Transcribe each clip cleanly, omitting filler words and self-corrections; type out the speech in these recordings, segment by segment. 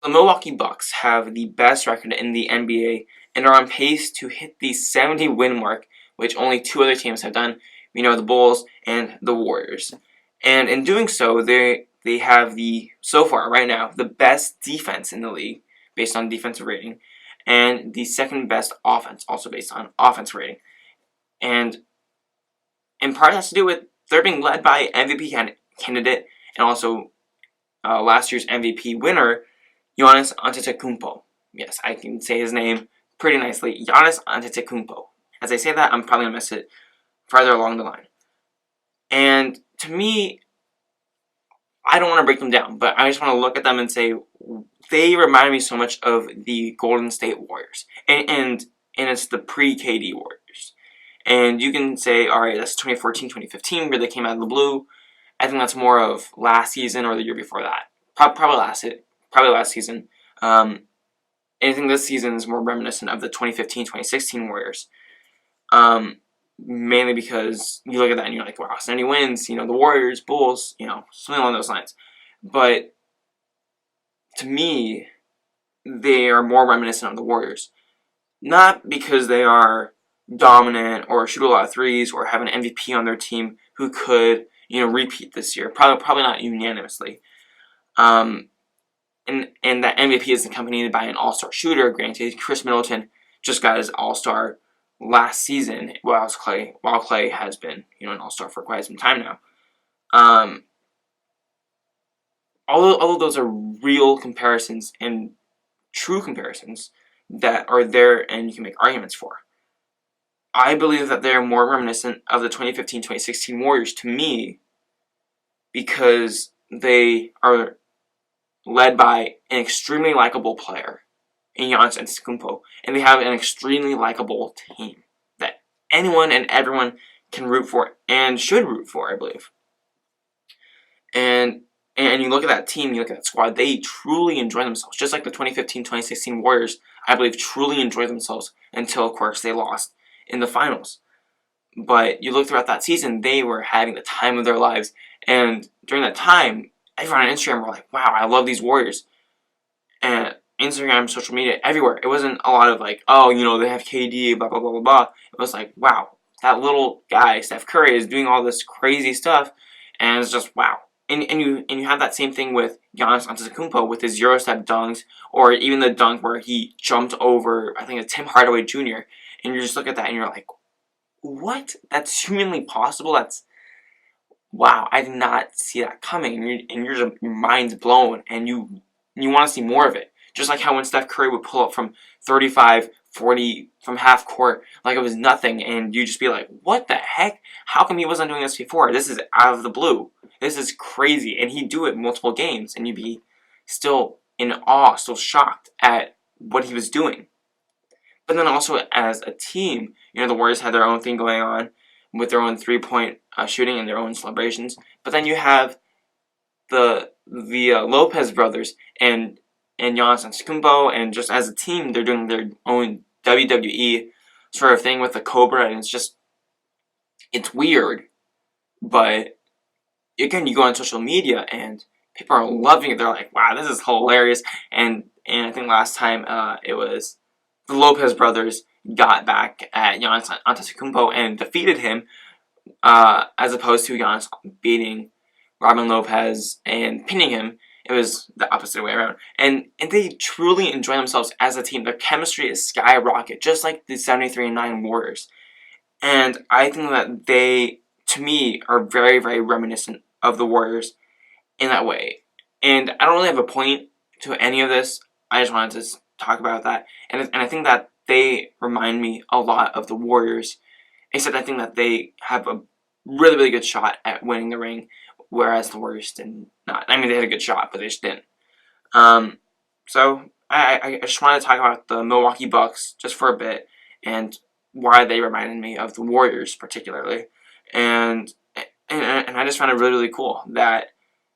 The Milwaukee Bucks have the best record in the NBA and are on pace to hit the 70-win mark, which only two other teams have done. We know the Bulls and the Warriors. And in doing so, they have so far, right now, the best defense in the league, based on defensive rating, and the second best offense, also based on offense rating. And in part, it has to do with they're being led by MVP candidate and also last year's MVP winner, Giannis Antetokounmpo. Yes, I can say his name pretty nicely. Giannis Antetokounmpo. As I say that, I'm probably going to miss it farther along the line. And to me, I don't want to break them down, but I just want to look at them and say they remind me so much of the Golden State Warriors. And it's the pre-KD Warriors. And you can say, all right, that's 2014, 2015, where they came out of the blue. I think that's more of last season or the year before that. Probably last season. And I think this season is more reminiscent of the 2015, 2016 Warriors. Mainly because you look at that and you're like, wow, 70 wins, the Warriors, Bulls, something along those lines. But to me, they are more reminiscent of the Warriors. Not because they are dominant or shoot a lot of threes or have an MVP on their team who could, repeat this year. Probably not unanimously. And that MVP is accompanied by an all-star shooter. Granted, Chris Middleton just got his all-star last season, while Clay has been, an all-star for quite some time now. All of those are real comparisons and true comparisons that are there and you can make arguments for. I believe that they're more reminiscent of the 2015-2016 Warriors to me because they are led by an extremely likable player in Giannis Antetokounmpo, and they have an extremely likable team that anyone and everyone can root for and should root for, I believe. And you look at that team, you look at that squad, they truly enjoy themselves. Just like the 2015-2016 Warriors, I believe, truly enjoyed themselves until, of course, they lost in the finals. But you look throughout that season, they were having the time of their lives. And during that time, everyone on Instagram were like, wow, I love these Warriors. And Instagram, social media, everywhere. It wasn't a lot of like, oh, they have KD, blah, blah, blah, blah, blah. It was like, wow, that little guy, Steph Curry, is doing all this crazy stuff. And it's just, wow. And you have that same thing with Giannis Antetokounmpo with his Euro-step dunks, or even the dunk where he jumped over, I think it's Tim Hardaway Jr., and you just look at that and you're like, what? That's humanly possible? That's, wow, I did not see that coming, and your mind's blown, and you want to see more of it. Just like how when Steph Curry would pull up from 35, 40, from half court like it was nothing, and you just be like, what the heck? How come he wasn't doing this before? This is out of the blue. This is crazy. And he'd do it multiple games, and you'd be still in awe, still shocked at what he was doing. But then also as a team, the Warriors had their own thing going on with their own three-point shooting and their own celebrations. But then you have the Lopez brothers and Giannis Antetokounmpo, and just as a team, they're doing their own WWE sort of thing with the Cobra, and it's weird. But again, you go on social media and people are loving it. They're like, wow, this is hilarious. And I think last time it was the Lopez brothers got back at Giannis Antetokounmpo and defeated him, as opposed to Giannis beating Robin Lopez and pinning him. It was the opposite way around. And they truly enjoy themselves as a team. Their chemistry is skyrocket, just like the 73-9 Warriors. And I think that they, to me, are very, very reminiscent of the Warriors in that way. And I don't really have a point to any of this. I just wanted to talk about that. And I think that they remind me a lot of the Warriors, except I think that they have a really, really good shot at winning the ring, whereas the Warriors did not. I mean, they had a good shot, but they just didn't. So I just wanted to talk about the Milwaukee Bucks just for a bit and why they reminded me of the Warriors particularly. And I just found it really, really cool that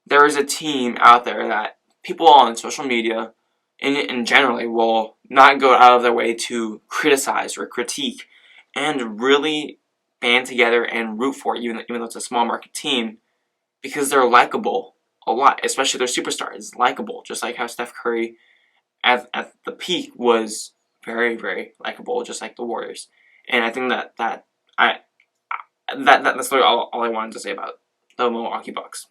there is a team out there that people on social media and generally will not go out of their way to criticize or critique and really band together and root for, even though it's a small market team, because they're likable a lot, especially their superstar is likable, just like how Steph Curry at the peak was very, very likable, just like the Warriors. And I think that's literally all I wanted to say about the Milwaukee Bucks.